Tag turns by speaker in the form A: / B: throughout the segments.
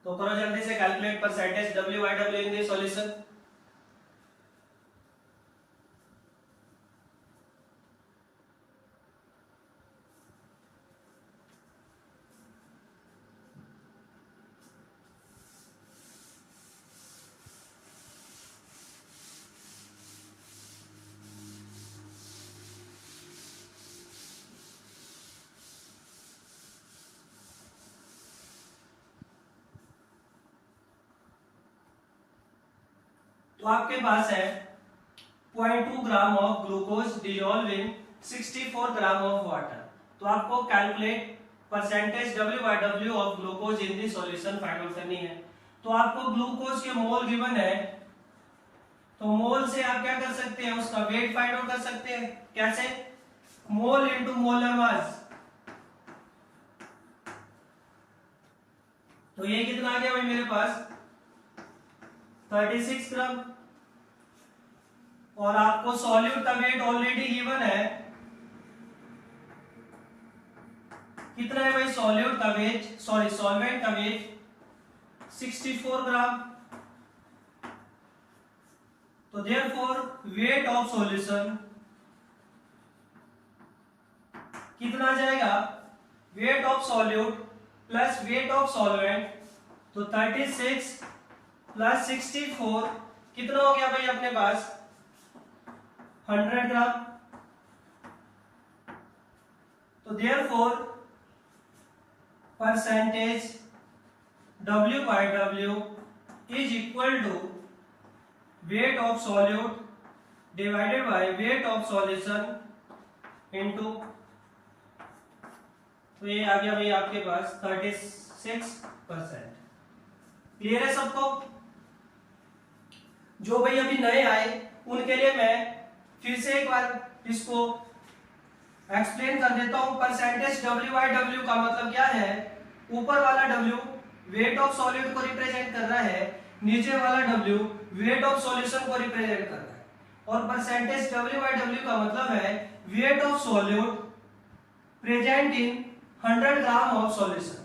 A: तो करो जल्दी से calculate percentage W by W in the solution. तो आपके पास है 0.2 gram of glucose dissolve in 64 gram of water. तो आपको calculate percentage W by W of glucose in the solution find out करनी है। तो आपको ग्लूकोज के मोल गिवन है, तो मोल से आप क्या कर सकते हैं, उसका वेट फाइंड आउट कर सकते हैं। कैसे? मोल इनटू मोलर मास। तो ये कितना आ गया भाई मेरे पास 36 ग्राम। और आपको सॉल्यूट का वेट ऑलरेडी गिवन है, कितना है भाई सॉल्यूट का वेट, सॉरी सॉल्वेंट का वेट 64 ग्राम। तो देयरफॉर वेट ऑफ सॉल्यूशन कितना आ जाएगा, wait of solute plus wait of solvent, तो 36 प्लस 64 कितना हो गया भाई अपने पास 100 ग्राम। तो therefore percentage W by W is equal to weight of solute divided by weight of solution into, तो ये आ गया भाई आपके पास 36%। क्लियर है सबको? जो भाई अभी नए आए उनके लिए मैं फिर से एक बार इसको एक्सप्लेन कर देता हूं। परसेंटेज W by W का मतलब क्या है, ऊपर वाला W वेट ऑफ सॉल्यूट को रिप्रेजेंट कर रहा है, नीचे वाला W वेट ऑफ सॉल्यूशन को रिप्रेजेंट कर रहा है। और परसेंटेज W by W का मतलब है wait of solute present in 100 gram of solution.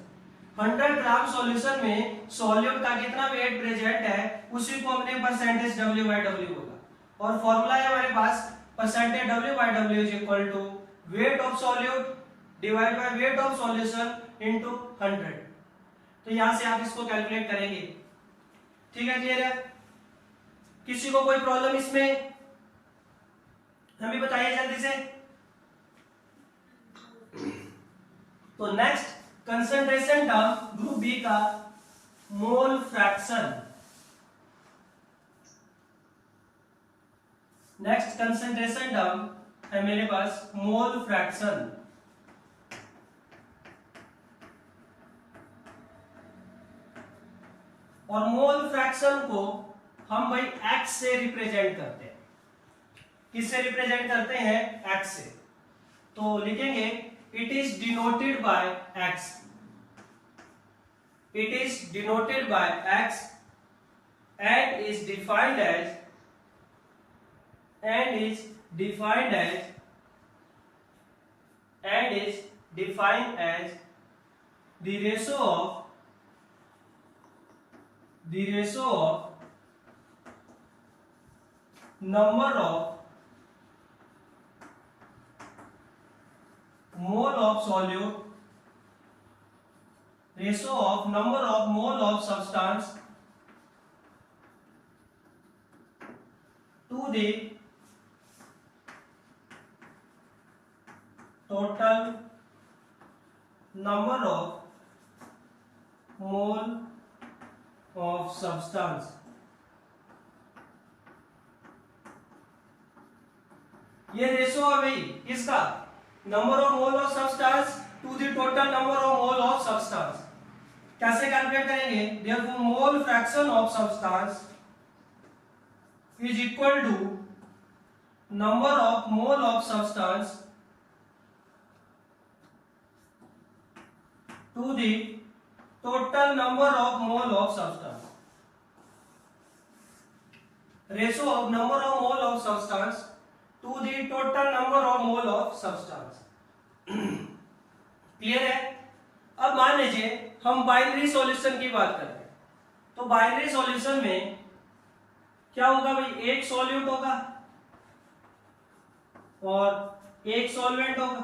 A: 100 gram solution में सॉल्यूट का कितना वेट प्रेजेंट है उसी को हमने परसेंटेज W by W बोला। और फॉर्मूला है हमारे पास percentage W by W is equal to weight of solute divide by weight of solution into 100। तो यहां से आप इसको कैलकुलेट करेंगे। ठीक है, क्लियर है? किसी को कोई प्रॉब्लम इसमें हमें बताइए जल्दी से। तो next concentration term group B का mole fraction. Next concentration term है मेरे पास मोल फ्रैक्शन। और मोल फ्रैक्शन को हम भाई x से रिप्रेजेंट करते हैं। किससे रिप्रेजेंट करते हैं? x से। तो लिखेंगे it is denoted bye x, it is denoted by x and is defined as the ratio of number of mole of solute, ratio of number of mole of substance to the total number of mole of substance। ये ratio है भाई किसका, number of mole of substance to the total number of mole of substance. कैसे calculate करेंगे? Therefore mole fraction of substance is equal to number of mole of substance to the total number of mole of substance. Ratio of number of mole of substance to the total number of mole of substance. Clear है? अब मान लीजिए हम binary solution की बात करते हैं। तो बाइनरी सॉल्यूशन में क्या होगा भाई, एक सॉल्यूट होगा और एक सॉल्वेंट होगा।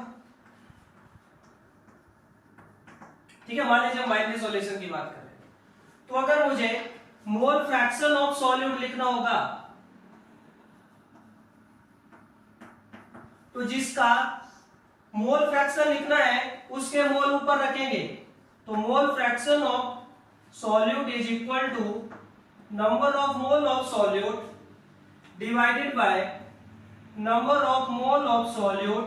A: ठीक है, मान लीजिए हम बाइनरी सॉल्यूशन की बात कर रहे हैं, तो अगर मुझे मोल फ्रैक्शन ऑफ सॉल्यूट लिखना होगा तो जिसका मोल फ्रैक्शन लिखना है उसके मोल ऊपर रखेंगे, तो mole fraction of solute is equal to number of mole of solute divided by number of mole of solute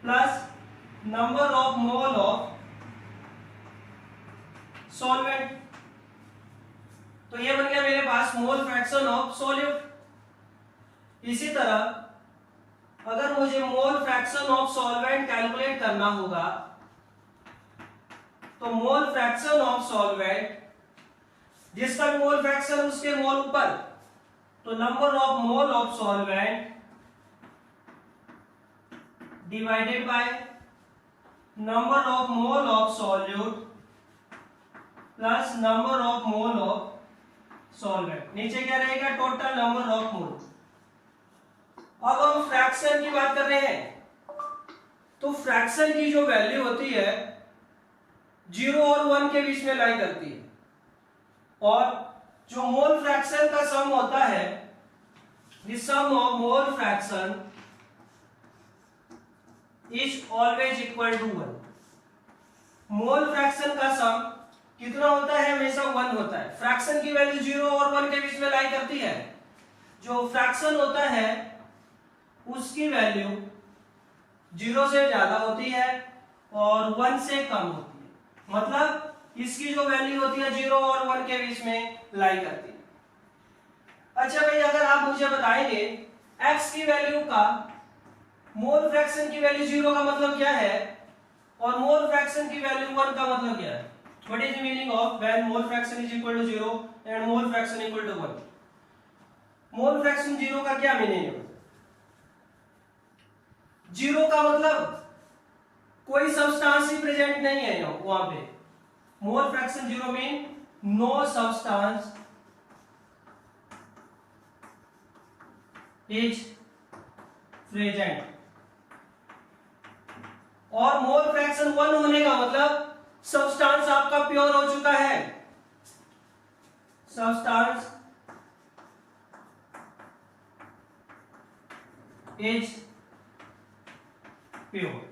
A: plus number of mole of solvent. तो ये बन गया मेरे पास मोल फ्रैक्शन ऑफ सॉल्यूट। इसी तरह अगर मुझे mole fraction of solvent calculate करना होगा तो मोल फ्रैक्शन ऑफ सॉल्वेंट, जिसका मोल फ्रैक्शन उसके मोल ऊपर, तो number of mole of solvent divided by number of mole of solute plus number of mole of solvent. नीचे क्या रहेगा, टोटल नंबर ऑफ मोल। अब हम फ्रैक्शन की बात कर रहे हैं, तो फ्रैक्शन की जो वैल्यू होती है 0 और 1 के बीच में लाई करती है, और जो मोल फ्रैक्शन का सम होता है, the sum of mole fraction is always equal to 1। Mole fraction का सम कितना होता है, हमेशा 1 होता है। फ्रैक्शन की वैल्यू 0 और 1 के बीच में लाई करती है। जो फ्रैक्शन होता है उसकी वैल्यू 0 से ज्यादा होती है और 1 से कम होती है, मतलब इसकी जो वैल्यू होती है 0 और 1 के बीच में लाई करती है। अच्छा भाई, अगर आप मुझे बताएंगे x की वैल्यू का मोल फ्रैक्शन की वैल्यू 0 का मतलब क्या है और मोल फ्रैक्शन की वैल्यू 1 का मतलब क्या है, what is the meaning of when mole fraction is equal to 0 and mole fraction equal to 1। Mole fraction 0 का क्या मीनिंग है, 0 का मतलब कोई सब्सटेंस ही प्रेजेंट नहीं है वहां पे। Mole fraction 0 mean no substance is present, और मोल फ्रैक्शन 1 होने का मतलब सब्सटेंस आपका प्योर हो चुका है। Substance is pure.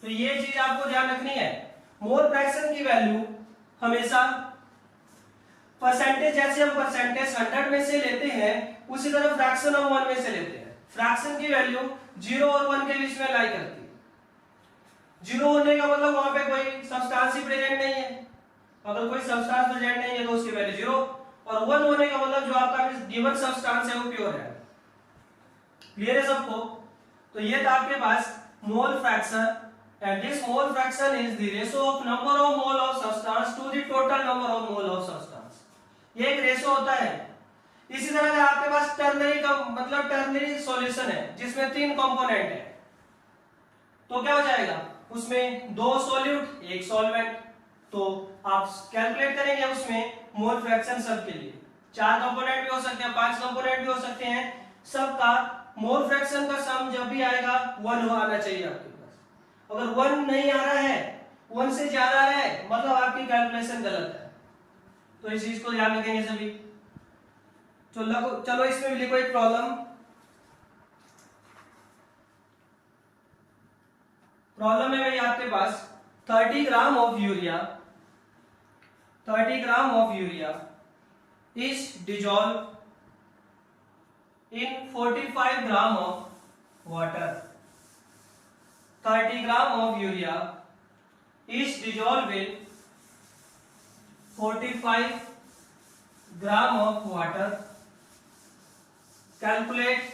A: तो ये चीज आपको ध्यान रखनी है। मोल फ्रैक्शन की वैल्यू हमेशा परसेंटेज, जैसे हम परसेंटेज 100 में से लेते हैं उसी तरह फ्रैक्शन हम 1 में से लेते हैं। फ्रैक्शन की वैल्यू 0 और 1 के बीच में लाई करती है। 0 होने का मतलब वहां पे कोई सब्सटेंस ही प्रेजेंट नहीं है, अगर कोई सब्सटेंस प्रेजेंट नहीं है तो उसकी वैल्यू 0, और 1 होने का मतलब जो आपका गिवन सब्सटेंस है वो प्योर है। क्लियर है सबको? तो ये था आपके पास mole fraction, and this mole fraction is the ratio of number of mole of substance to the total number of mole of substance। ये एक रेशो होता है। इसी तरह अगर आपके पास टर्नरी का मतलब टर्नरी सॉल्यूशन है जिसमें 3 कंपोनेंट है, तो क्या हो जाएगा, उसमें 2 सॉल्यूट 1 सॉल्वेंट, तो आप कैलकुलेट करेंगे उसमें मोल फ्रैक्शन सब के लिए। 4 कंपोनेंट भी हो सकते हैं, 5 कंपोनेंट भी हो सकते हैं, सबका मोल फ्रैक्शन का सम जब भी आएगा 1 आना चाहिए आपके पास। अगर 1 नहीं आ रहा है, 1 से ज्यादा है, मतलब आपकी कैलकुलेशन गलत है। तो इस चीज को ध्यान रखेंगे सभी। चलो इसमें भी लिखो एक प्रॉब्लम। प्रॉब्लम है भाई आपके पास 30 gram of urea, 30 gram of urea is dissolve in 45 gram of water। 30 gram of urea is dissolved in 45 gram of water। Calculate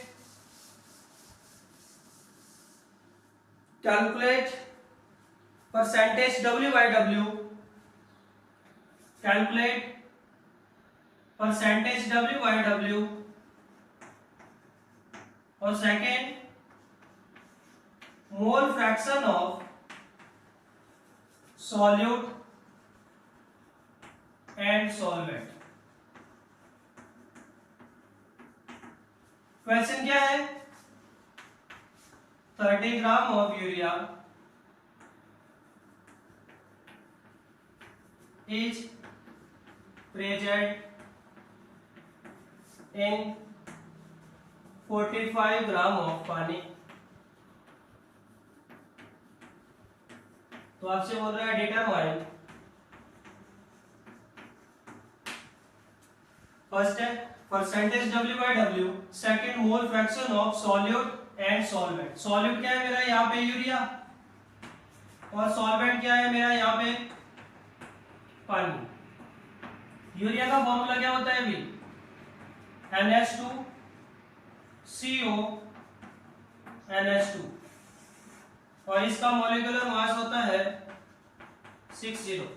A: percentage W by W। Calculate percentage W by W। और second, mole fraction of solute and solvent। Question क्या है? 30 gram of urea is present in 45 gram of पानी। तो आपसे बोल रहा है determine, first है percentage W/W, second mole fraction of solute and solvent. Solute क्या है मेरा यहाँ पे यूरिया, और सॉल्वेंट क्या है मेरा यहाँ पे पानी। यूरिया का फॉर्मूला क्या होता है अभी? NH2CO NH2, और इसका मॉलिक्यूलर मास होता है 60।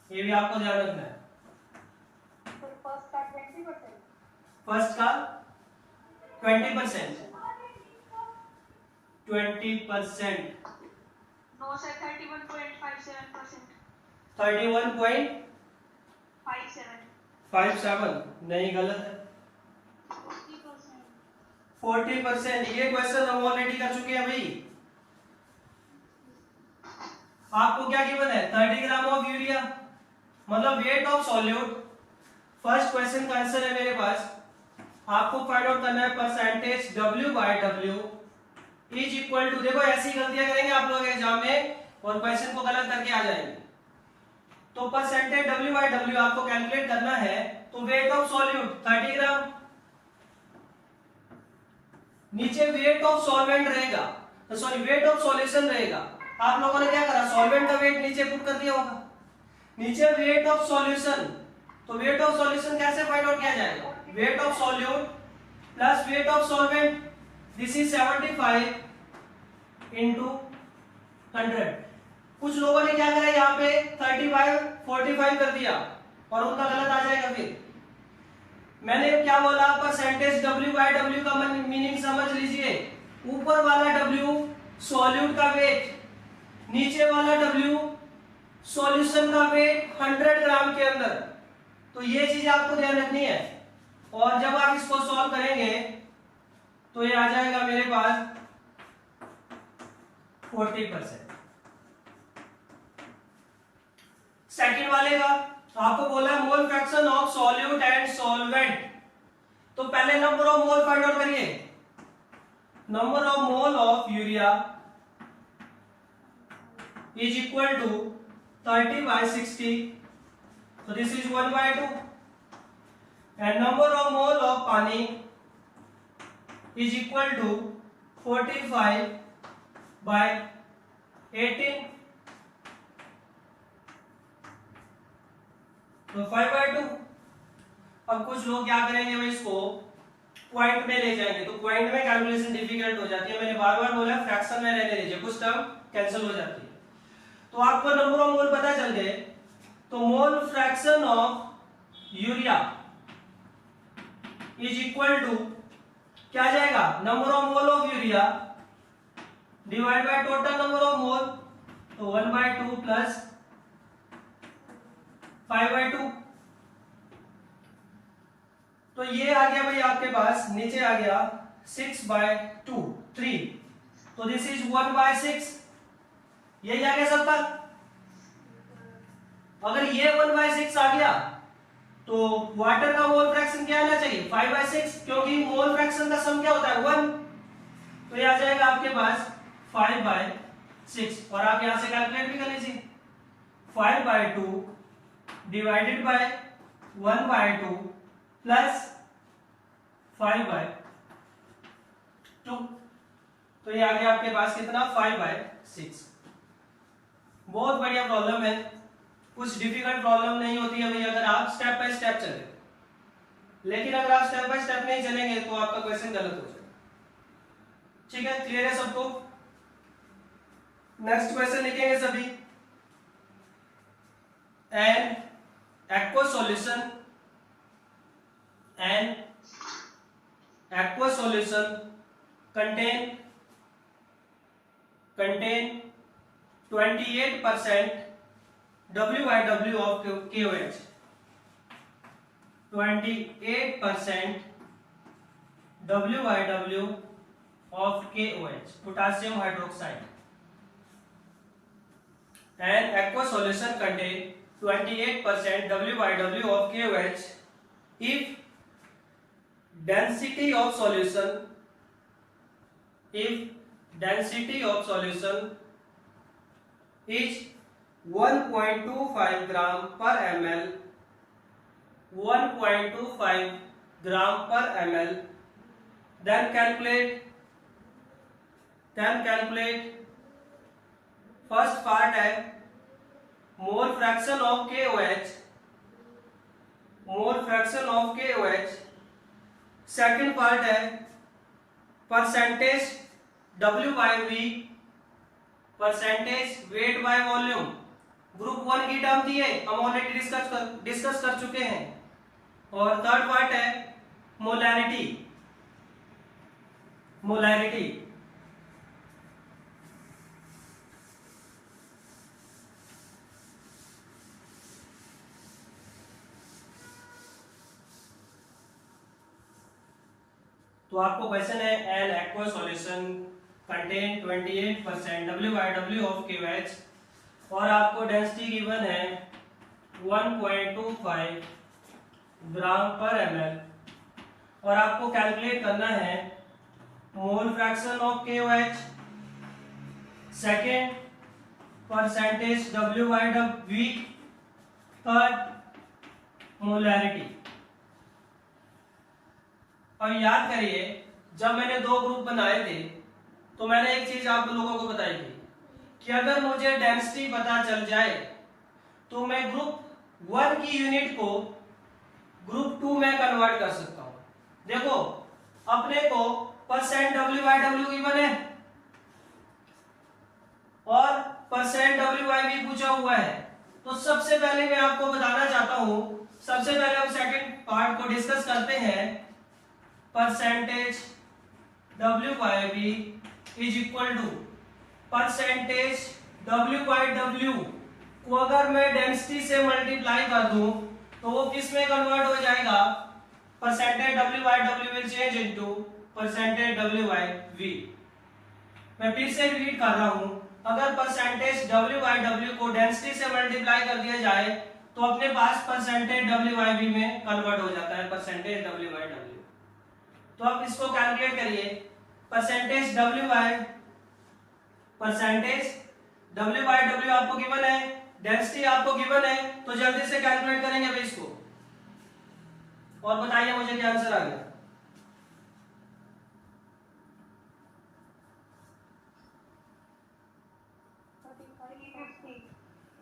A: ये भी आपको ध्यान रखना है। फर्स्ट का 20%, 20%।
B: No sir, 31.57%.
A: 31.57 नहीं, गलत है। 40%। ये क्वेश्चन हम ऑलरेडी कर चुके हैं भाई। आपको क्या गिवन है? 30 ग्राम ऑफ यूरिया, मतलब weight of solute. First question का आंसर है मेरे पास। आपको फाइंड आउट करना है percentage W/W is equal to, देखो ऐसी गलतियां करेंगे आप लोग एग्जाम में और क्वेश्चन को गलत करके आ जाएंगे। तो परसेंटेज W/W आपको कैलकुलेट करना है, तो वेट ऑफ सॉल्यूट 30 ग्राम, नीचे वेट ऑफ सॉल्वेंट रहेगा, सॉरी वेट ऑफ सॉल्यूशन रहेगा। आप लोगों ने क्या करा? सॉल्वेंट का वेट नीचे पुट कर दिया होगा, नीचे वेट ऑफ सॉल्यूशन। तो वेट ऑफ सॉल्यूशन कैसे फाइंड आउट किया जाएगा? Wait of solute plus wait of solvent, this is 75 into 100। कुछ लोगों ने क्या करा यहाँ पे 35 45 कर दिया और उनका गलत आ जाएगा। फिर मैंने क्या बोला? परसेंटेज W/W का मीनिंग समझ लीजिए। ऊपर वाला W सॉल्यूट का वेट, नीचे वाला W सॉल्यूशन का वेट 100 ग्राम के अंदर। तो ये चीज आपको ध्यान रखनी है, और जब आप इसको सॉल्व करेंगे तो ये आ जाएगा मेरे पास 40%। सेकंड वाले का आपको बोला है mole fraction of solute and solvent. तो पहले number of mole find out करिए। Number of mole of urea is equal to 30/60, so this is 1/2, and number of mole of pani is equal to 45/18, तो 5/2। अब कुछ लोग क्या करेंगे भाई, इसको पॉइंट में ले जाएंगे, तो पॉइंट में कैलकुलेशन डिफिकल्ट हो जाती है। मैंने बार बार बोला फ्रैक्शन में रहने दीजिए, कुछ टर्म कैंसिल हो जाती है। तो आपको नंबर ऑफ मोल पता चल गए, तो mole fraction of urea is equal to क्या आ जाएगा? Number of mole of urea divide by total number of mole, तो 1/2 प्लस 5/2। तो ये आ गया भाई आपके पास, नीचे आ गया 6/2 3, तो दिस इज 1/6। यही आ गया सबका। अगर ये 1/6 आ गया तो वाटर का मोल फ्रैक्शन क्या आना चाहिए? 5/6, क्योंकि मोल फ्रैक्शन का सम क्या होता है? 1। तो ये आ जाएगा आपके पास 5/6, और आप यहां से कैलकुलेट भी कर लीजिए। 5/2 डिवाइडेड बाय 1/2 प्लस 5/2, तो ये आ गया आपके पास कितना? 5/6। बहुत बढ़िया प्रॉब्लम है, कुछ डिफिकल्ट प्रॉब्लम नहीं होती है भाई, अगर आप स्टेप बाय स्टेप चले। लेकिन अगर आप स्टेप बाय स्टेप नहीं चलेंगे तो आपका क्वेश्चन गलत हो जाएगा। ठीक है, क्लियर है सबको? नेक्स्ट क्वेश्चन लिखेंगे सभी। An aqueous solution contain 28% WYW of KOH, 28% WYW of KOH, potassium hydroxide. An aqueous solution contain 28% WYW of KOH if density of solution is 1.25 gram per ml, 1.25 gram per ml. Then calculate first part है mole fraction of KOH, second part है percentage W/V, percentage weight by volume. Group 1 की term थी है, हम already discuss कर चुके हैं. और थर्ड पार्ट है मोलैरिटी. तो आपको क्वेश्चन है an aqueous solution contain 28% WYW of KOH और आपको डेंसिटी गिवन है 1.25 ग्राम पर ml और आपको कैलकुलेट करना है mole fraction of KOH, second percentage WYW, third molarity. अब याद करिए जब मैंने दो ग्रुप बनाए थे तो मैंने एक चीज आप लोगों को बताई थी कि अगर मुझे डेंसिटी पता चल जाए तो मैं ग्रुप 1 की यूनिट को ग्रुप 2 में कन्वर्ट कर सकता हूं. देखो अपने को परसेंट WYW गिवन है और परसेंट WYV पूछा हुआ है. तो सबसे पहले मैं आपको बताना चाहता हूं, सबसे पहले हम सेकंड पार्ट को डिस्कस करते हैं. Percentage WYV is equal to percentage WYW को अगर मैं डेंसिटी से मल्टीप्लाई कर दूं तो वो किस में कन्वर्ट हो जाएगा? Percentage WYW will change into percentage WYV. मैं फिर से रिपीट कर रहा हूं, अगर परसेंटेज WYW को डेंसिटी से मल्टीप्लाई कर दिया जाए तो अपने पास परसेंटेज WYV में कन्वर्ट हो जाता है परसेंटेज WYW. तो आप इसको कैलकुलेट करिए. परसेंटेज WYW आपको गिवन है, डेंसिटी आपको गिवन है, तो जल्दी से कैलकुलेट करेंगे भाई इसको और बताइए मुझे क्या आंसर आ गया.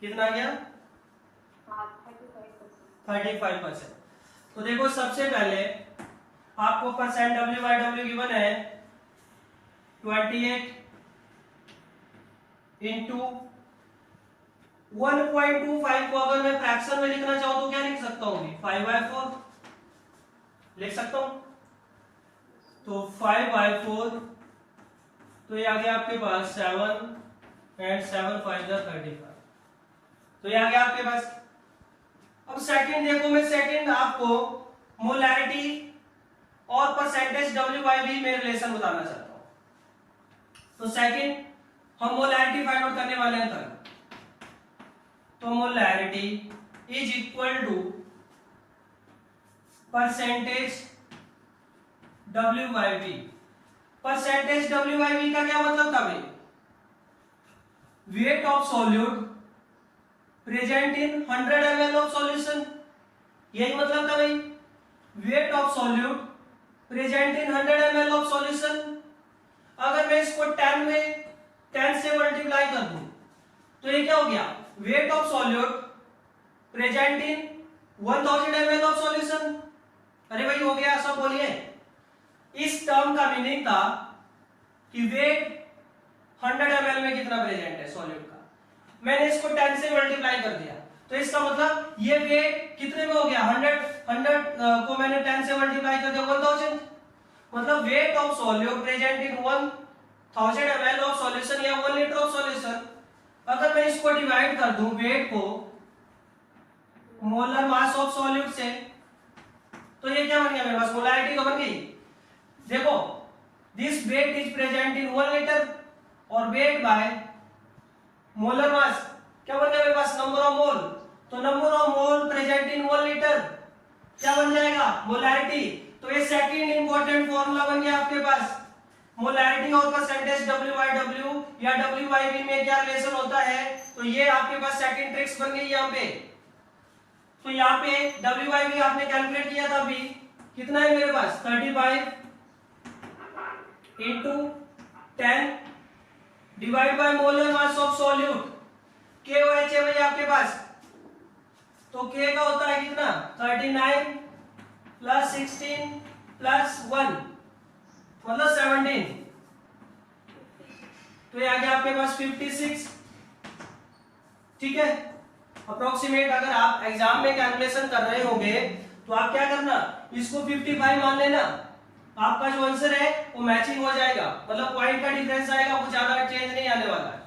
A: कितना आ गया? 35%. तो देखो सबसे पहले आपको परसेंट WYW गिवन है 28 इंटू 1.25 को अगर मैं फ्रैक्शन में लिखना चाहूं तो क्या लिख सकता हूं? 5/4 लिख सकता हूं. तो 5/4 तो ये आ गया आपके पास 7 and 7 5 35. तो ये आ गया आपके पास. अब सेकंड देखो, मैं सेकंड आपको मोलैरिटी और परसेंटेज WYV में रिलेशन बताना चाहता हूं. तो सेकंड हम मोलैरिटी फाइंड आउट करने वाले हैं तक. तो molarity is equal to percentage WYV. Percentage WYV का क्या मतलब था भाई? Weight of solute present in 100 ml of solution. यही मतलब था भाई, weight of solute present in 100 ml of solution. अगर मैं इसको 10 से मल्टीप्लाई कर दूं तो ये क्या हो गया? Wait of solute present in 1000 ml of solution. अरे भाई हो गया, सब बोलिए. इस टर्म का मीनिंग था कि वेट 100 ml में कितना प्रेजेंट है सॉल्यूट का. मैंने इसको 10 से मल्टीप्लाई कर दिया तो इसका मतलब ये वेट कितने में हो गया? 100 को मैंने 10 से मल्टीप्लाई कर दिया 1000. मतलब weight of solute present in 1000 ml of solution या 1 लीटर ऑफ सॉल्यूशन. अगर मैं इसको डिवाइड कर दूं वेट को मोलर मास ऑफ सॉल्यूट से, तो ये क्या बन गया मेरे पास, मोलैरिटी तो बन गई। देखो this weight is present in 1 litre और वेट बाय मोलर मास क्या बन गया मेरे पास, नंबर ऑफ मोल। तो number of mole present in 1 litre क्या बन जाएगा, मोलैरिटी। तो ये सेकंड इंपॉर्टेंट फॉर्मूला बन गया आपके पास। मोलैरिटी और परसेंटेज W/W या W/V में क्या रिलेशन होता है, तो ये आपके पास सेकंड ट्रिक्स बन गई यहाँ पे। तो यहाँ पे W/V आपने कैलकुलेट किया था अभी, कितना है मेरे पास 35 into 10 divide by molar mass of solute. KOH है भाई आपके पास, तो K का होता है कितना 39 प्लस 16 प्लस 1 मतलब 17, तो ये आ गया आपके पास 56। ठीक है, अप्रोक्सीमेट अगर आप एग्जाम में कैलकुलेशन कर रहे होंगे तो आप क्या करना, इसको 55 मान लेना, आपका जो आंसर है वो मैचिंग हो जाएगा, मतलब पॉइंट का डिफरेंस आएगा, वो ज्यादा चेंज नहीं आने वाला है।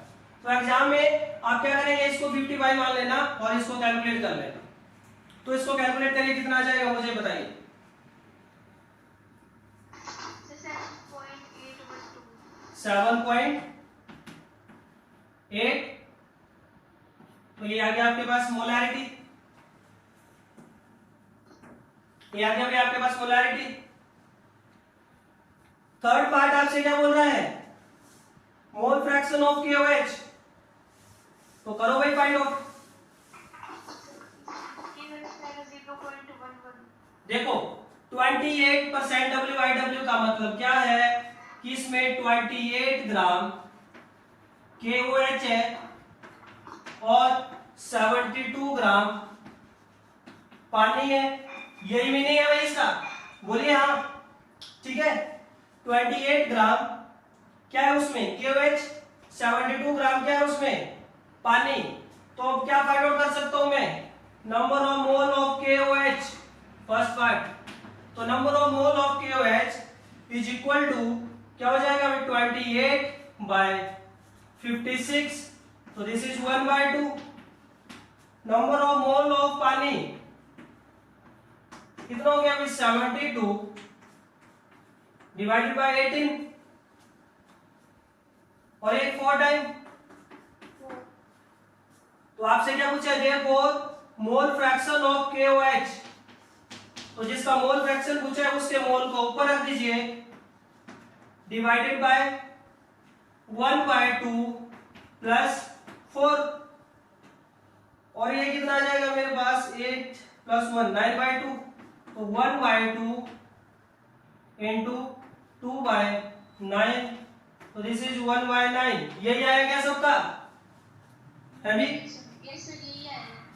A: तो एग्जाम में आप क्या करेंगे, इसको 55 मान लेना और इसको कैलकुलेट कर लेना। तो इसको कैलकुलेट करिए, कितना आ जाएगा मुझे बताइए। 7.8, तो ये आ गया आपके पास मोलैरिटी, ये आ गया भाई आपके पास मोलैरिटी। थर्ड पार्ट आपसे क्या बोल रहा है, मोल फ्रैक्शन ऑफ KOH, तो करो भाई फाइंड आउट। देखो 28% W/W का मतलब क्या है कि इसमें 28 ग्राम KOH है और 72 ग्राम पानी है, यही मीनिंग है भाई इसका, बोलिए हाँ। ठीक है, 28 ग्राम क्या है उसमें KOH, 72 ग्राम क्या है उसमें पानी। तो अब क्या फाइंड आउट कर सकता हूं मैं, number of mole of KOH first part, तो number of mole of KOH is equal to क्या हो जाएगा 28 बाय 56, तो this is 1/2। Number of mole of पानी कितना हो गया, 72 डिवाइडेड बाय 18 और एक 4 टाइम। तो आपसे क्या पूछा, therefore mole fraction of KOH, तो जिसका मोल फ्रैक्शन पूछा है उसके मोल को ऊपर रख दीजिए डिवाइडेड बाय 1/2 प्लस 4, और ये कितना आ जाएगा मेरे पास 8 प्लस 1 9/2, तो 1/2 इंटू 2/9, तो दिस इज 1/9। यही आया क्या सबका, है भी।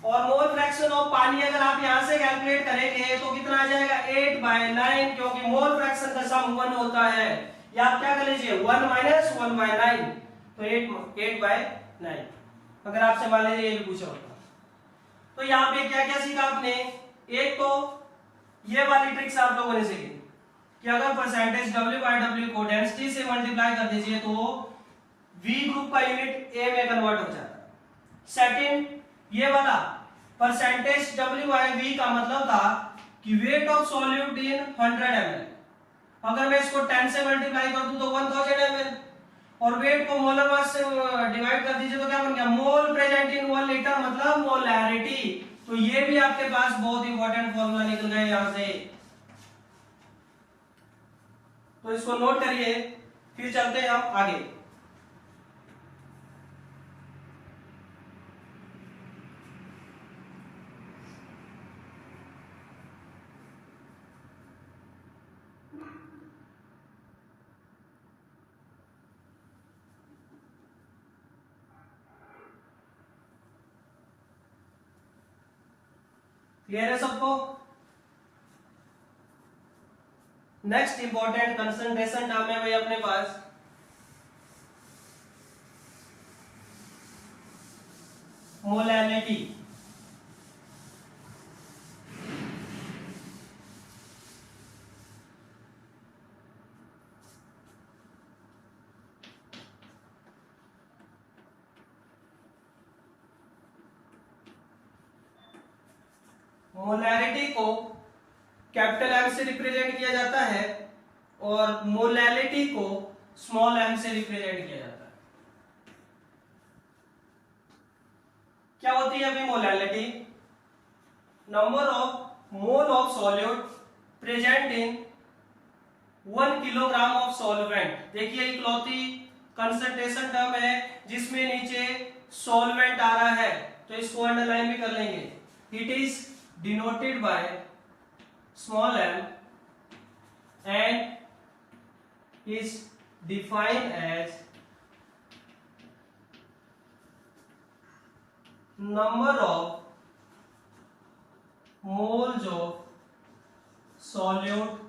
A: और मोल फ्रैक्शन ऑफ पानी अगर आप यहां से कैलकुलेट करेंगे तो कितना आ जाएगा 8/9, क्योंकि मोल फ्रैक्शन का सम 1 होता है, या आप क्या कर लीजिए 1 माइनस 1/9, तो 8/9 अगर आपसे मान लीजिए ये भी पूछा होता। तो यहाँ पे क्या क्या सीखा आपने, एक तो ये वाली ट्रिक्स आप लोगों ने सीखी कि अगर परसेंटेज W/W को डेंसिटी से मल्टीप्लाई कर दीजिए तो V ग्रुप का यूनिट A में कन्वर्ट हो जाता है। सेकंड, ये वाला परसेंटेज W/V का मतलब था कि wait of solute in 100 ml, अगर मैं इसको 10 से मल्टीप्लाई कर दूं तो 1000 ml, और वेट को मोलर मास से डिवाइड कर दीजिए तो क्या बन गया, मोल प्रेजेंट इन 1 लीटर मतलब मोलैरिटी। तो ये भी आपके पास बहुत इंपॉर्टेंट फॉर्मूला निकल गया यहां से, तो इसको नोट करिए, फिर चलते हैं हम आगे। क्लियर है सबको। नेक्स्ट इंपॉर्टेंट कंसंट्रेशन टर्म है भाई अपने पास मोलैरिटी। मोलैरिटी को कैपिटल एम से रिप्रेजेंट किया जाता है और मोलैलिटी को स्मॉल एम से रिप्रेजेंट किया जाता है। क्या होती है अभी molality? Number of mole of solute present in 1 kilogram of solvent. देखिए इकलौती कंसंट्रेशन टर्म है जिसमें नीचे सॉल्वेंट आ रहा है, तो इसको अंडरलाइन भी कर लेंगे। It is denoted by small m and is defined as number of moles of solute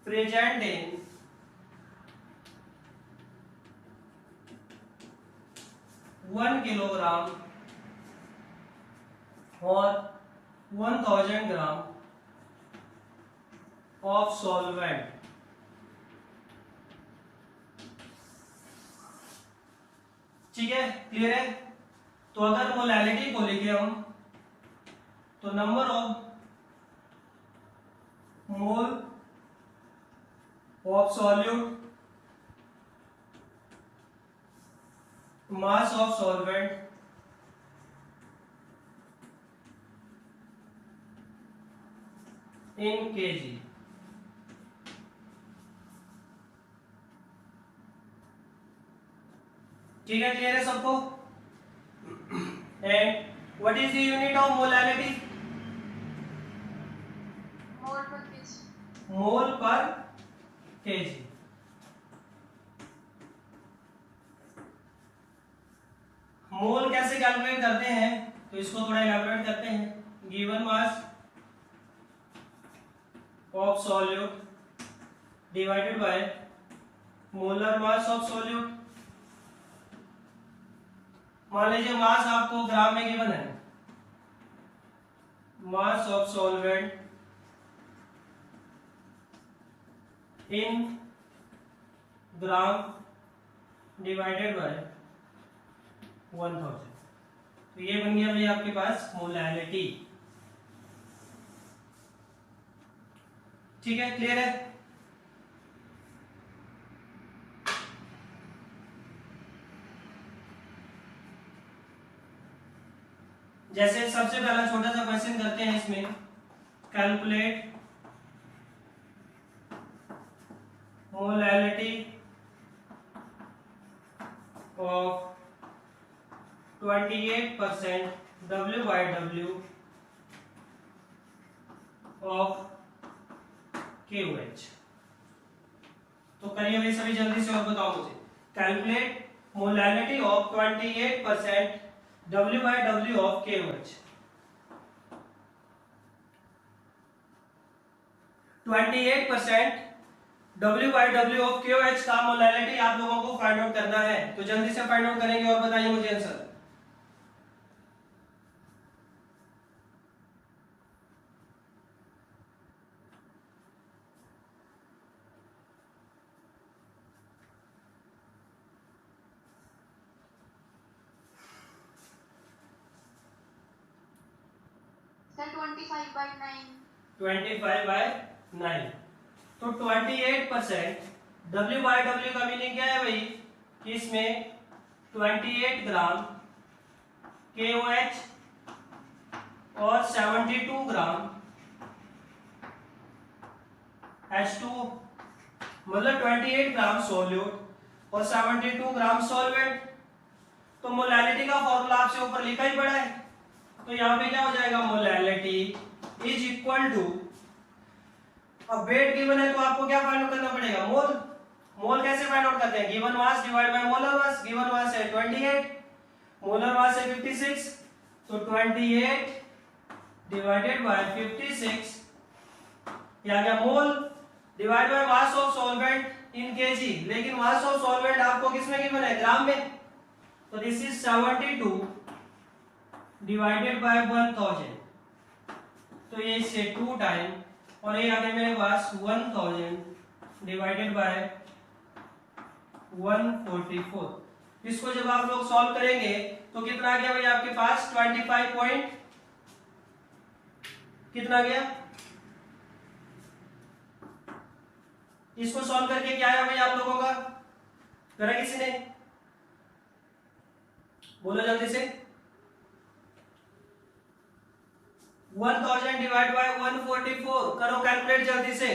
A: present in 1 kilogram or 1000 gram of solvent। ठीक है, क्लियर है? तो अगर मोलैलिटी को लिखे हम तो number of mole of solute mass of solvent in KG. ठीक है, क्लियर है सबको? And what is the unit of molality?
B: Mole per kg.
A: Mole per kg। मोल कैसे कैलकुलेट करते हैं तो इसको थोड़ा इलैबोरेट करते हैं। Given mass of solute divided by molar mass of solute. मान लीजिए मास आपको ग्राम में गिवन है, मास of solvent in gram divided by 1000। तो ये बन गया भाई आपके पास मोलैलिटी। ठीक है, क्लियर है? जैसे सबसे पहला छोटा सा क्वेश्चन करते हैं इसमें, calculate molality of 28% W/W of KOH। तो करिए भाई सभी जल्दी से और बताओ मुझे, calculate molality of 28% W/W of KOH। 28% W/W of KOH का मोलैलिटी आप लोगों को फाइंड आउट करना है, तो जल्दी से फाइंड आउट करेंगे और बताइए मुझे आंसर।
B: Sir, 25/9.
A: 25/9। तो 28% W/W का मीनिंग क्या है भाई कि इसमें 28 ग्राम KOH और 72 ग्राम H2O, मतलब 28 ग्राम सोल्यूट और 72 ग्राम सॉल्वेंट। तो मोलैलिटी का फॉर्मूला आपसे ऊपर लिखा ही पड़ा है, तो यहाँ पे क्या हो जाएगा, मोलैलिटी इज इक्वल टू, अब वेट गिवन है तो आपको क्या फाइंड आउट करना पड़ेगा, मोल। मोल कैसे फाइंड आउट करते हैं, given mass divide by molar mass. Given mass है 28, मोलर मास है 56, तो 28 डिवाइडेड बाय 56 या क्या, मोल divide by mass of solvent in KG. लेकिन मास ऑफ सॉल्वेंट आपको किसमें गिवन है, ग्राम में, तो दिस इज 72 डिवाइडेड बाय 1000, तो ये इससे 2 टाइम, और ये आ गया मेरे पास 1000 डिवाइडेड बाय 144। इसको जब आप लोग सॉल्व करेंगे तो कितना आ गया भाई आपके पास 25 पॉइंट कितना गया। इसको सॉल्व करके क्या आया भाई आप लोगों का, करा किसी ने, बोलो जल्दी से। 1000 डिवाइड बाय 144 करो कैलकुलेट जल्दी से।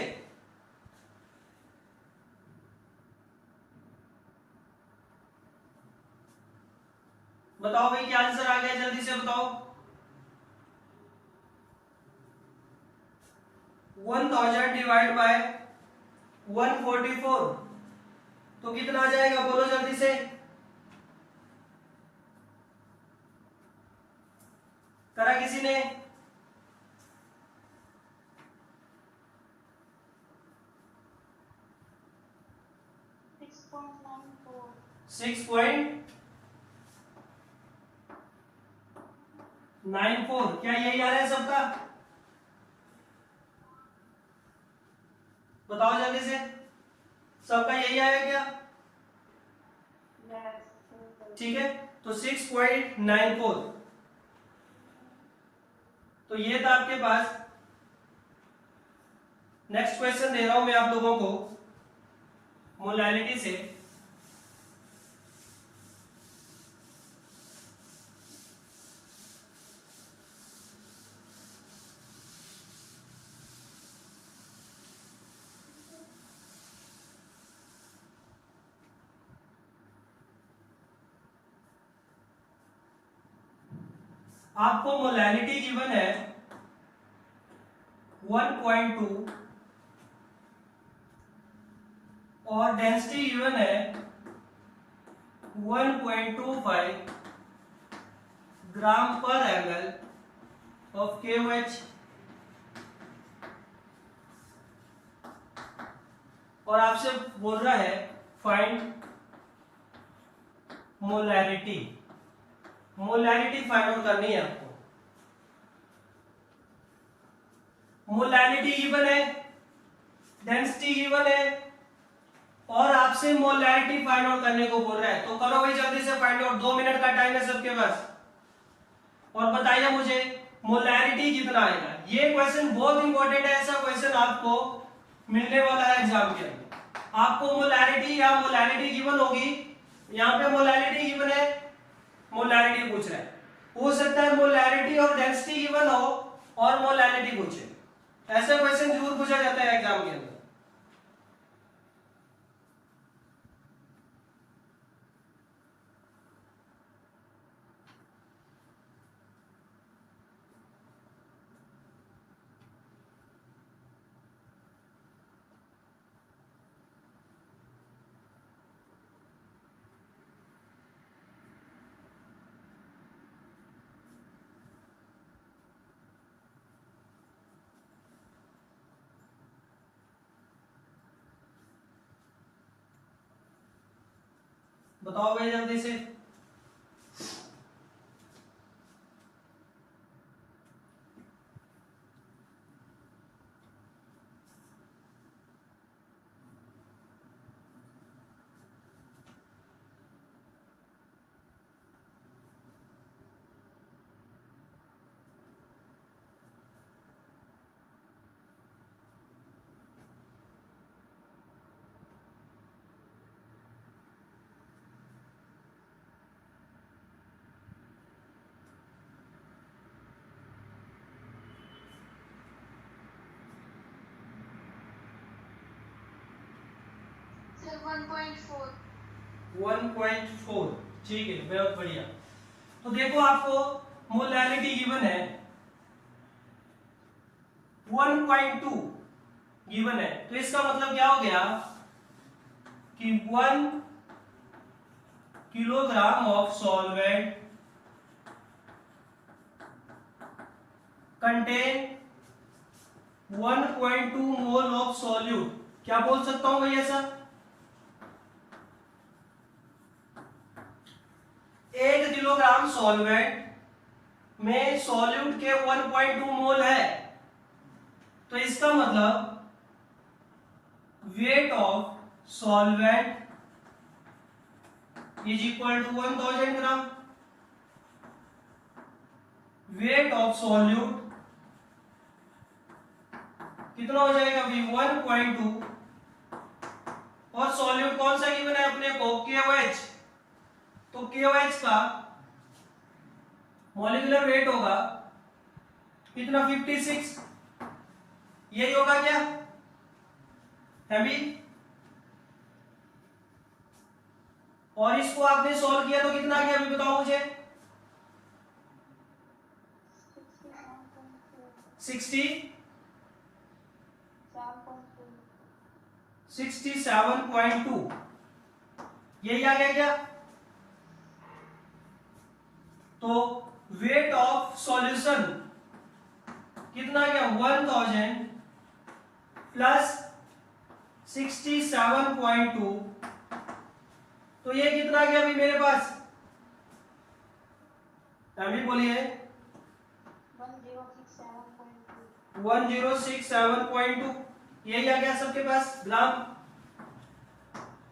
A: बताओ भाई क्या आंसर आ गया, जल्दी से बताओ। 1000 डिवाइड बाय 144 तो कितना आ जाएगा, बोलो जल्दी से। करा किसी ने, सिक्स पॉइंट 94 क्या यही आ रहा है सबका, बताओ जल्दी से, सबका यही आया क्या। ठीक है, तो 6.94 तो ये था आपके पास। नेक्स्ट क्वेश्चन दे रहा हूं मैं आप लोगों को मोलैलिटी से। आपको मोलैलिटी गिवन है 1.2 और डेंसिटी गिवन है 1.25 ग्राम पर ml ऑफ KOH और आपसे बोल रहा है find molality. Molality find out करनी है आपको। मोलैलिटी गिवन है, डेंसिटी गिवन है और आपसे मोलैलिटी फाइंड आउट करने को बोल रहा है, तो करो भाई जल्दी से फाइंड आउट। 2 मिनट का टाइम है सबके पास और बताइए मुझे मोलैलिटी कितना आएगा। ये क्वेश्चन बहुत इंपॉर्टेंट है, ऐसा क्वेश्चन आपको मिलने वाला है एग्जाम के अंदर। आपको मोलैलिटी या मोलैलिटी गिवन होगी, यहाँ पे मोलैलिटी गिवन है, मोलैलिटी पूछ रहा है। हो सकता है मोलैलिटी और डेंसिटी गिवन हो और मोलैलिटी पूछे, ऐसा क्वेश्चन जरूर पूछा जाता है एग्जाम के अंदर। बताओ भाई जल्दी से।
B: सर 1.4
A: 1.4 ठीक है, बहुत बढ़िया। तो देखो आपको मोलैलिटी गिवन है 1.2 गिवन है, तो इसका मतलब क्या हो गया कि 1 kilogram of solvent contain 1.2 mole of solute. क्या बोल सकता हूं भाई ऐसा, 1 किलोग्राम सॉल्वेंट में सॉल्यूट के 1.2 मोल है, तो इसका मतलब weight of solvent is equal to 1000 gram. Weight of solute कितना हो जाएगा अभी 1.2 और सॉल्यूट कौन सा गिवन है अपने को KOH, तो KOH का मॉलिक्यूलर वेट होगा कितना 56, यही होगा क्या हैवी। और इसको आपने सॉल्व किया तो कितना गया अभी बताओ मुझे 67.2 यही आ गया क्या। तो वेट ऑफ सॉल्यूशन कितना गया 1000 प्लस 67.2, तो ये कितना गया अभी मेरे पास अभी बोलिए 1067.2 यही आ गया सबके पास ग्राम।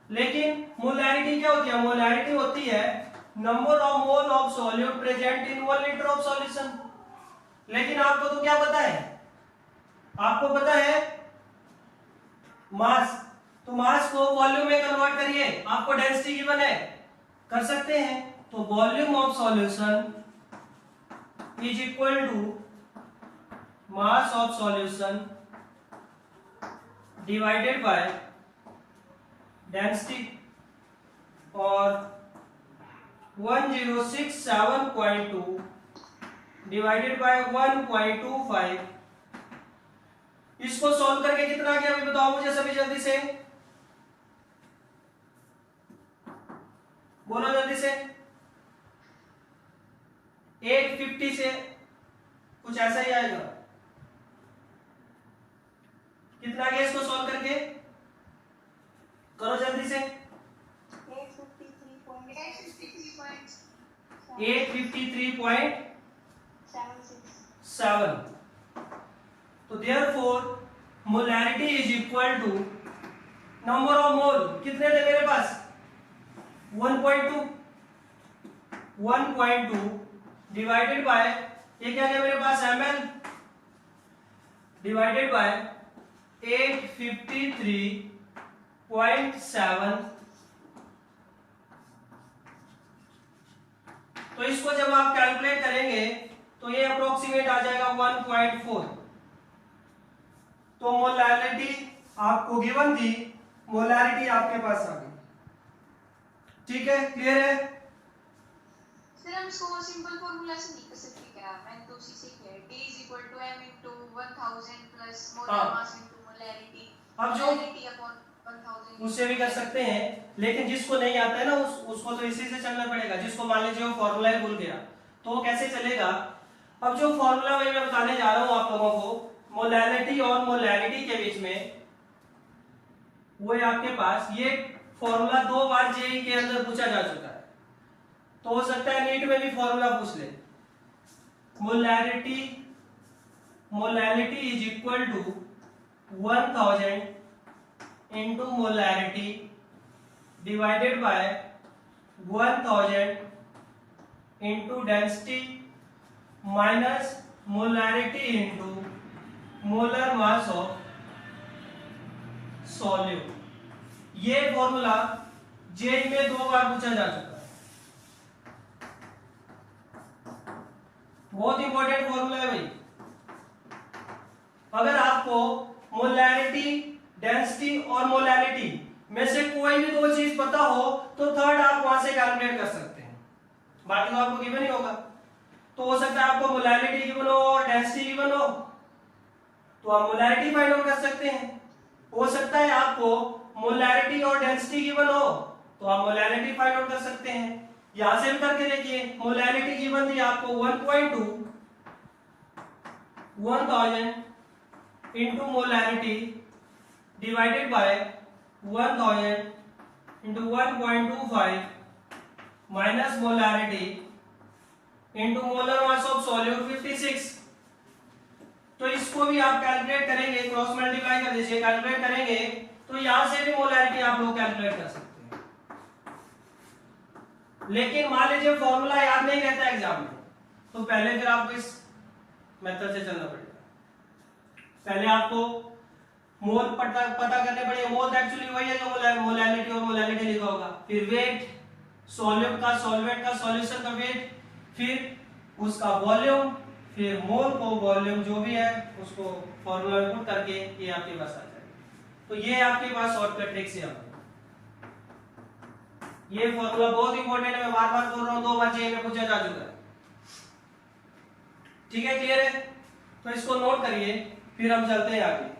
A: लेकिन मोलैरिटी क्या होती है, मोलैरिटी होती है number of mole of solute present in 1 litre of solution. लेकिन आपको तो क्या पता है, आपको पता है मास, तो मास को वॉल्यूम में कन्वर्ट करिए, आपको डेंसिटी गिवन है कर सकते हैं। तो volume of solution is equal to mass of solution divided by density, और 1067.2 डिवाइडेड बाय 1.25, इसको सॉल्व करके कितना गया अभी बताओ मुझे सभी जल्दी से बोलो जल्दी से। 850 से कुछ ऐसा ही आएगा, कितना गया इसको सॉल्व करके करो जल्दी से 853.7। तो therefore molarity is equal to number of mole कितने थे मेरे पास 1.2 डिवाइडेड बाय ये क्या है मेरे पास ml डिवाइडेड बाय 853.7। तो इसको जब आप कैलकुलेट करेंगे तो ये अप्रोक्सीमेट आ जाएगा 1.4। तो मोलैरिटी आपको गिवन थी, मोलैरिटी आपके पास आ गई। ठीक है, क्लियर है।
B: सर हम इसको सिंपल फॉर्मूला से नहीं कर सकते क्या, मैंने तो उसी से किया है, D is equal to m into 1000 plus molar mass into molarity।
A: अब जो
B: molarity upon 1000
A: उससे भी कर सकते हैं, लेकिन जिसको नहीं आता है ना उसको तो इसी से चलना पड़ेगा। जिसको मान लीजिए वो फॉर्मूला ही भूल गया तो वो कैसे चलेगा। अब जो फॉर्मूला मैं बताने जा रहा हूं आप लोगों को मोलैरिटी और मोलैरिटी के बीच में, वो है आपके पास ये फॉर्मूला 2 बार जेईई के अंदर पूछा जा चुका है, तो हो सकता है नीट में भी फॉर्मूला पूछ ले। Molarity is equal to 1000 into molarity divided by 1000 into density minus molarity into molar mass of solute। ये फॉर्मूला जेईई में 2 बार पूछा जा चुका है, बहुत इंपॉर्टेंट फॉर्मूला है भाई। अगर आपको मोलैरिटी डेंसिटी और मोलैरिटी में से कोई भी 2 चीज पता हो तो थर्ड आप वहां से कैलकुलेट कर सकते हैं, बाकी तो आपको गिवन ही होगा। तो हो सकता है आपको मोलैरिटी गिवन हो और डेंसिटी गिवन हो तो आप मोलैरिटी फाइंड आउट कर सकते हैं। हो सकता है आपको मोलैरिटी और डेंसिटी गिवन हो तो आप मोलैरिटी फाइंड आउट कर सकते हैं। यहां से भी करके देखिए, मोलैरिटी गिवन थी आपको 1.2 1000 into molarity divided by 1000 into 1.25 minus molarity into molar mass of solute 56। तो इसको भी आप कैलकुलेट करेंगे, क्रॉस मल्टीप्लाई कर दीजिए, कैलकुलेट करेंगे तो यहां से भी मोलैरिटी आप लोग कैलकुलेट कर सकते हैं। लेकिन मान लीजिए फॉर्मूला याद नहीं रहता एग्जाम में, तो पहले फिर आपको इस मेथड से चलना पड़ेगा। पहले आपको मोल पता करने पड़ेगा। मोल एक्चुअली वही है जो मोलैलिटी और मोलैलिटी लिखा होगा। फिर वेट, सॉल्यूट का, सॉल्वेंट का, सॉल्यूशन का वेट, फिर उसका वॉल्यूम, फिर मोल को वॉल्यूम जो भी है उसको फॉर्मूला में पुट करके ये आपके पास आ जाएगा। तो ये आपके पास शॉर्टकट ट्रिक से आता है। ये फॉर्मूला बहुत इंपॉर्टेंट है, मैं बार बार बोल रहा हूं, 2 बार जेईई में पूछा जा चुका है। ठीक है, क्लियर है? तो इसको नोट करिए, फिर हम चलते हैं आगे।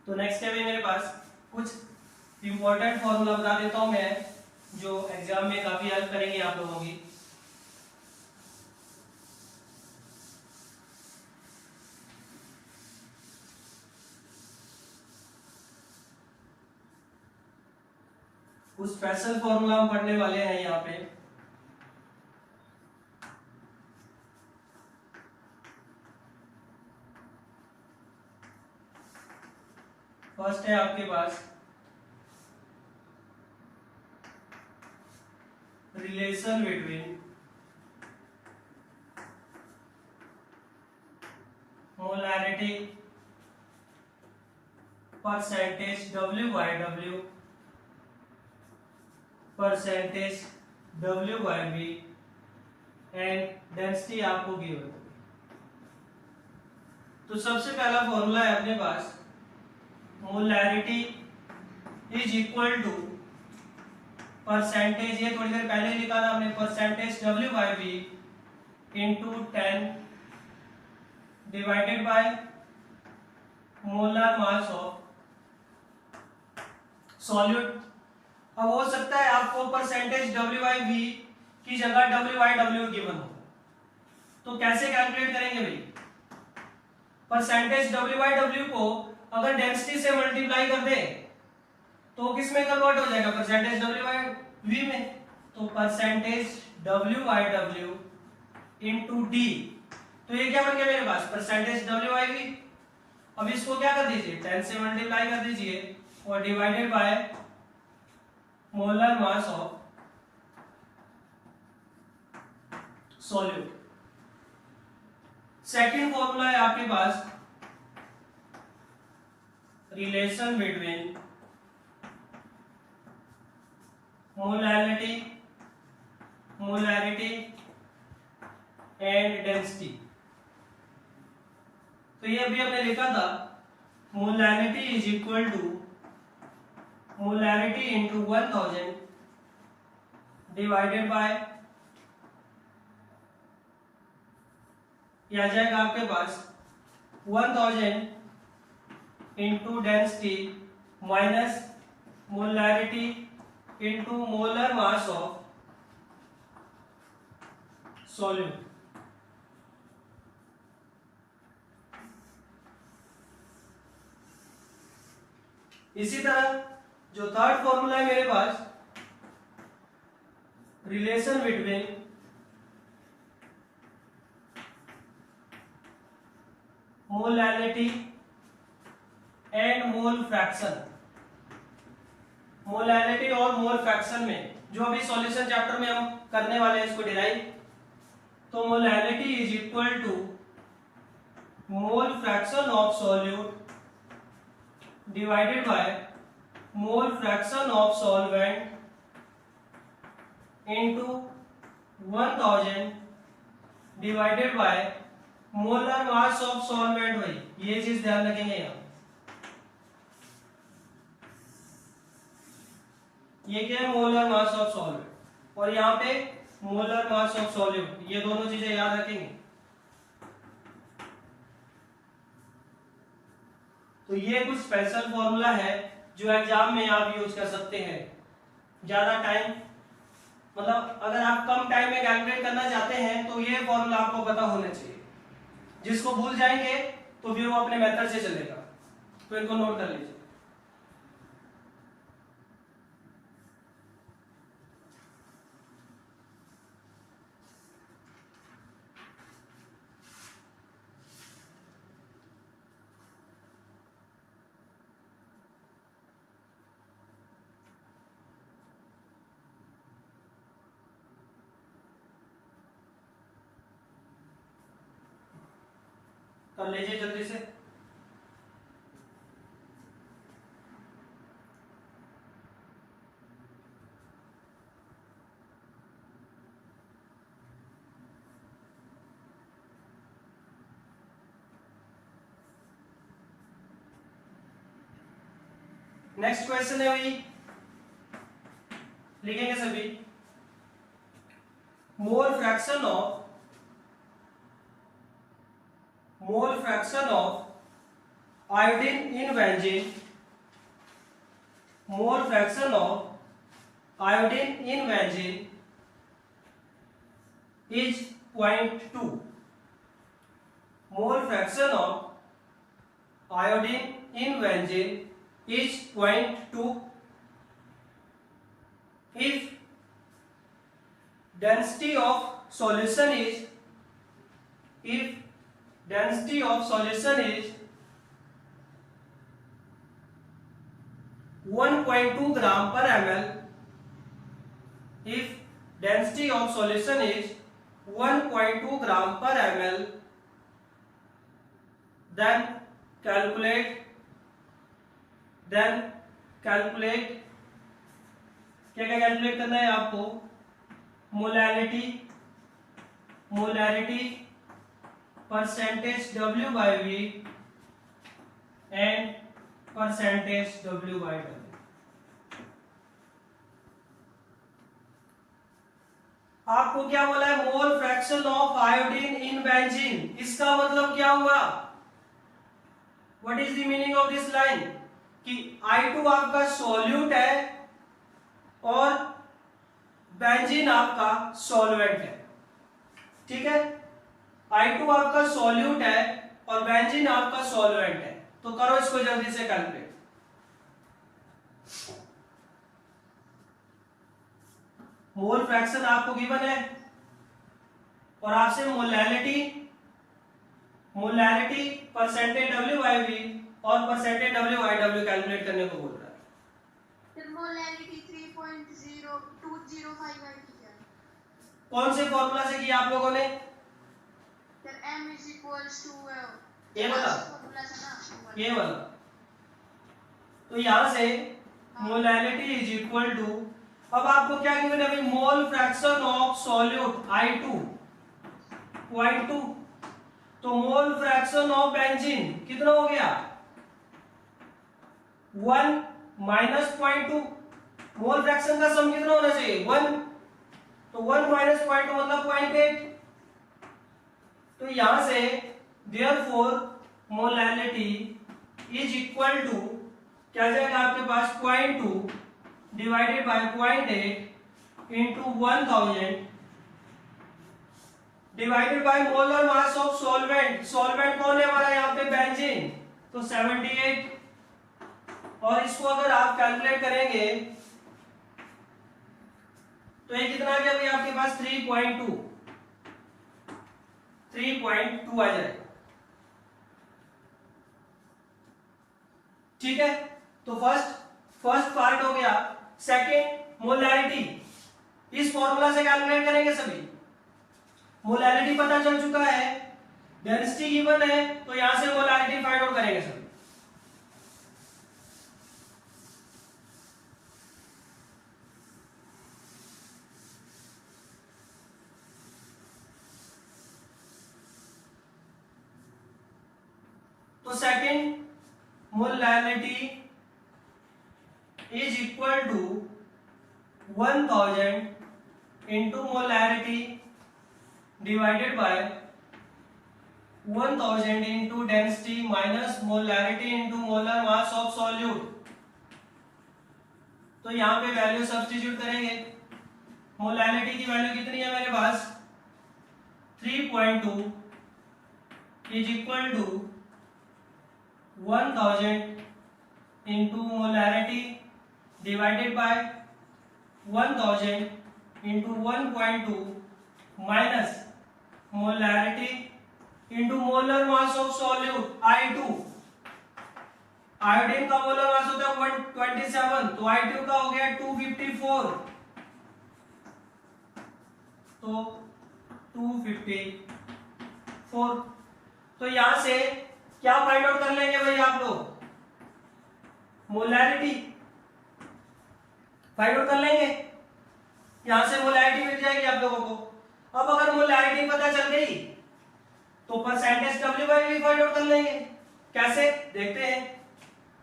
A: तो नेक्स्ट है मेरे पास कुछ इंपॉर्टेंट फॉर्मूला बता देता हूं मैं, जो एग्जाम में काफी हेल्प करेंगे आप लोगों की। कुछ स्पेशल फॉर्मूला हम पढ़ने वाले हैं यहाँ पे। फर्स्ट है आपके पास relation between molarity percentage W/W percentage W/V and density आपको गिवन। तो सबसे पहला फॉर्मूला है अपने पास, molarity is equal to percentage, ये थोड़ी देर पहले लिखा था हमने, percentage W/V into 10 divided by molar mass of solute. अब हो सकता है आपको परसेंटेज W/V की जगह W/W गिवन हो, तो कैसे कैलकुलेट करेंगे भाई? परसेंटेज W/W को अगर डेंसिटी से मल्टीप्लाई कर दे तो किस में कन्वर्ट हो जाएगा? परसेंटेज W/V में। तो परसेंटेज W/W इंटू D, तो ये क्या बन गया मेरे पास? Percentage W/V। अब इसको क्या कर दीजिए, 10 से मल्टीप्लाई कर दीजिए और divided by molar mass of solute. Second formula है आपके पास relation between molarity and density. तो ये अभी हमने लिखा था, molarity is equal to molarity into 1000 divided by, यह आ जाएगा आपके पास 1000 into density minus molarity into molar mass of solute. इसी तरह जो थर्ड फॉर्मूला है मेरे पास, relation between molality and mole fraction. Molality और मोल फ्रैक्शन में जो अभी सॉल्यूशन चैप्टर में हम करने वाले हैं इसको डिराइव, तो molality is equal to mole fraction of solute divided by mole fraction of solvent into 1000 divided by molar mass of solvent. भाई ये चीज ध्यान रखेंगे यहां, ये क्या है? मोलर मास ऑफ सॉल्वेंट, और यहाँ पे मोलर मास ऑफ सॉल्यूट, ये दोनों चीजें याद रखेंगे। तो ये कुछ स्पेशल फॉर्मूला है जो एग्जाम में आप यूज कर सकते हैं। ज्यादा टाइम, मतलब अगर आप कम टाइम में कैलकुलेट करना चाहते हैं तो ये फॉर्मूला आपको पता होना चाहिए। जिसको भूल जाएंगे तो फिर वो अपने मेथड से चलेगा, तो इनको नोट कर लीजिए। कर लीजिए जल्दी से। नेक्स्ट क्वेश्चन है भाई, लिखेंगे सभी। मोल fraction of iodine in benzene, mole fraction of iodine in benzene is 0.2। Mole fraction of iodine in benzene is 0.2 if density of solution is 1.2 gram per ml, if density of solution is 1.2 gram per ml, then calculate क्या क्या calculate करना है आपको? Molarity percentage W by V and percentage W by W। आपको क्या बोला है? Mole fraction of iodine in benzene. इसका मतलब क्या हुआ? What is the meaning of this line? कि I2 आपका सॉल्यूट है और बेंजीन आपका सॉल्वेंट है। ठीक है, I2 आपका सॉल्यूट है और बेंजीन आपका सॉल्वेंट है। तो करो इसको जल्दी से कैलकुलेट। मोल फ्रैक्शन आपको गिवन है और आपसे molarity percentage W by V और percentage W by W calculate करने को बोल रहा है।
B: फिर मोलैरिटी 3.0205 है क्या?
A: कौन से फॉर्मूला से किया आप लोगों ने?
B: फिर m is equals to
A: ये वाला,
B: फॉर्मूला से ना,
A: ये वाला। तो यहां से मोलैरिटी इज इक्वल टू, अब आपको क्या गिवन है भाई? मोल फ्रैक्शन ऑफ सॉल्यूट I2 0.2। तो मोल फ्रैक्शन ऑफ बेंजीन कितना हो गया? 1 माइनस 0.2। मोल फ्रैक्शन का सम कितना होना चाहिए? 1। तो 1 माइनस 0.2 मतलब 0.8। तो यहां से therefore molarity is equal to क्या जाएगा आपके पास? 0.2 divided by 0.8 into 1000 divided by molar mass of solvent. Solvent कौन है हमारा यहाँ पे? बेंजीन। तो 78। और इसको अगर आप कैलकुलेट करेंगे तो ये कितना आ गया भाई आपके पास? 3.2 आ जाएगा। ठीक है, तो फर्स्ट पार्ट हो गया। सेकेंड, मोलैरिटी इस फॉर्मूला से कैलकुलेट करेंगे सभी। मोलैरिटी पता चल चुका है, डेंसिटी गिवन है, तो यहां से मोलैरिटी फाइंड आउट करेंगे सभी। तो second, molarity is equal to 1000 into molarity divided by 1000 into density minus molarity into molar mass of solute. तो यहां पे वैल्यू सब्स्टिट्यूट करेंगे। मोलैरिटी की वैल्यू कितनी है मेरे पास? 3.2 is equal to 1000 into molarity divided by 1000 into 1.2 minus molarity into molar mass of solute I2। Iodine का मोलर मास होता है 127, तो I2 का हो गया 254। तो 254 तो यहां से क्या फाइंड आउट कर लेंगे भाई आप लोग, मोलैरिटी फाइंड आउट कर लेंगे। यहां से मोलैरिटी मिल जाएगी आप लोगों को। अब अगर मोलैरिटी पता चल गई तो percentage W by V find out कर लेंगे। कैसे देखते हैं।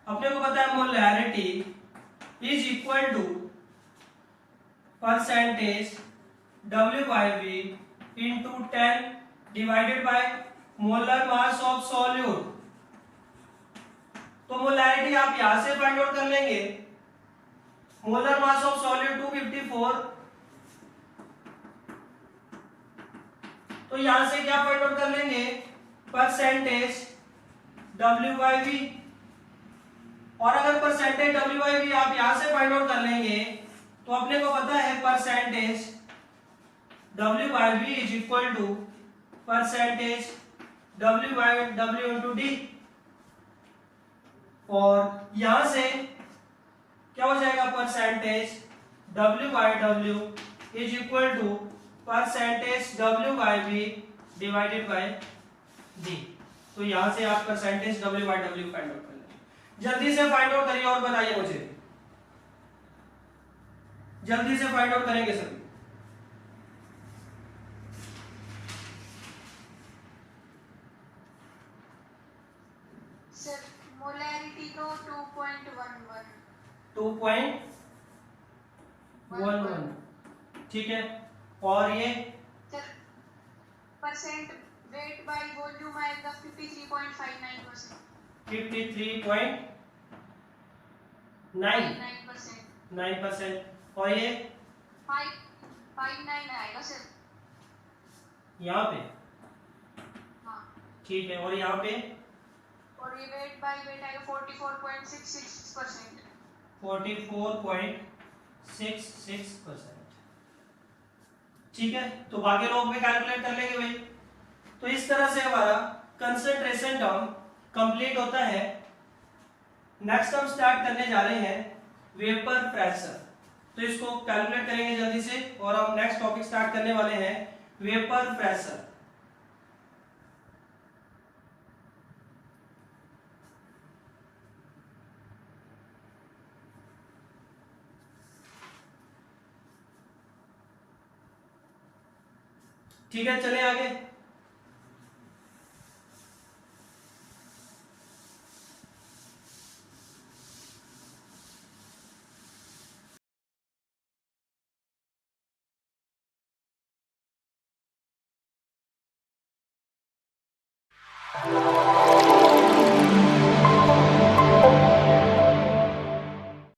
A: अपने को पता है molarity is equal to percentage W by V into 10 divided by molar mass of solute. तो मोलैरिटी आप यहां से फाइंड आउट कर लेंगे। मोलर मास ऑफ सॉल्यूट 254, तो यहां से क्या फाइंड आउट कर लेंगे, परसेंटेज डब्ल्यू बाई वी। और अगर परसेंटेज डब्ल्यू बाई वी आप यहां से फाइंड आउट कर लेंगे तो अपने को पता है percentage W by V is equal to percentage W by W into D. और यहां से क्या हो जाएगा, percentage W by W is equal to percentage W by V divided by D. तो यहां से आप percentage W by W find out कर लेंगे। जल्दी से फाइंड आउट करिए और बताइए मुझे, जल्दी से फाइंड आउट करेंगे सभी।
B: सर मोलैरिटी तो 2.11
A: 2.11 ठीक है। और ये
B: sir percent weight by volume आएगा 53.59%।
A: 53.9%। और ये
B: 559 आएगा सर।
A: यहाँ पे
B: हाँ,
A: ठीक है। और यहाँ पे
B: और ये वेट बाय वेट आएगा 44.66%।
A: 44.66%। ठीक है, तो बाकी लोग भी कैलकुलेट कर लेंगे भाई। तो इस तरह से हमारा कंसंट्रेशन टर्म कंप्लीट होता है। नेक्स्ट हम स्टार्ट करने जा रहे हैं वेपर प्रेशर। तो इसको कैलकुलेट करेंगे जल्दी से और हम नेक्स्ट टॉपिक स्टार्ट करने वाले हैं वेपर प्रेशर। ठीक है, चले आगे।